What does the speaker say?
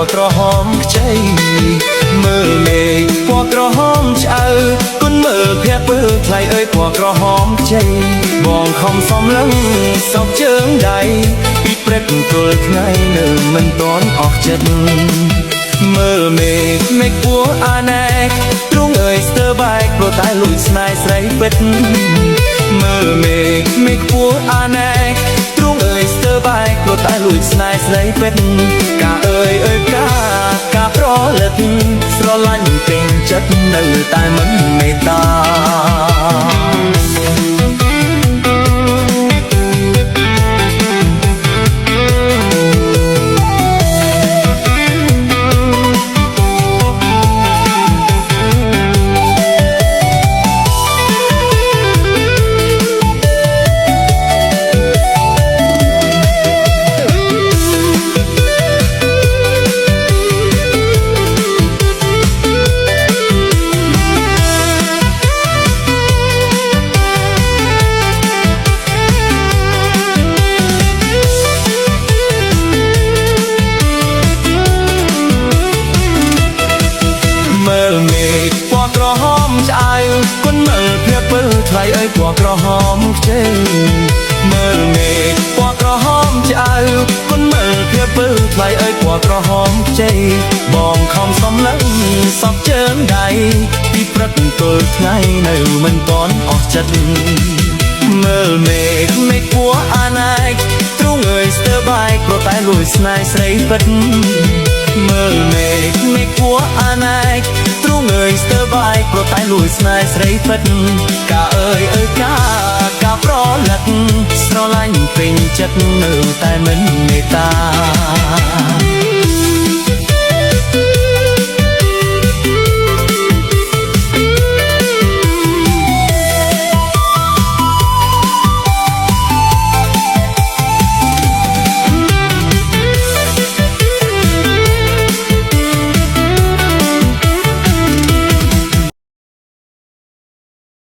ណ៌ក្រហមខ្ចីមើលមេឃពណ៌ក្រហមឆ្អៅគុណមើលភ័ក្រពើថ្លៃអើយពណ៌ក្រហមខ្ចីបងខំសំឡឹងសោកជើងដៃពីព្រឹកទល់ថ្ងៃនៅមិនទាន់អស់ចិត្តមើលមេឃមេឃពួរអាណែកទ្រង់អើយស្ទើរបែកព្រោះតែលួចស្នេហ៍ស្រីពិតមើលមេឃមេឃពួរអាណែកទ្រង់អើយស្ទើរបែកព្រោះតែលួចស្នេហ៍ស្រីពិតការអើយការប្រលឹកស្រឡាញ់ពេញចិត្តនៅតែមិនមេត្តាមើលមេឃពណ៌ក្រហមឆ្អៅគុណមើលភ័ក្រពើថ្លៃអើយពណ៌ក្រហមខ្ចីមើលមេឃពណ៌ក្រហមឆ្អៅគុណមើលភ័ក្រពើថ្លៃអើយពណ៌ក្រហមខ្ចីបងខំសំឡឹងសពជើងដៃពីព្រឹកទល់ថ្ងៃនៅមិនទាន់អស់ចិត្តមើលមេឃពួរអាណែកទ្រង់អើយស្ទើរបែកព្រោះតែលួចស្នេហ៍ស្រីពិតមើលមេឃពួរអាណែកទ្រង់អើយស្ទើរបែកព្រោះតែលួចស្នេហ៍ស្រីពិតការអើយការប្រលឹកស្រឡាញ់ពេញចិត្តនៅតែមិនមេត្តា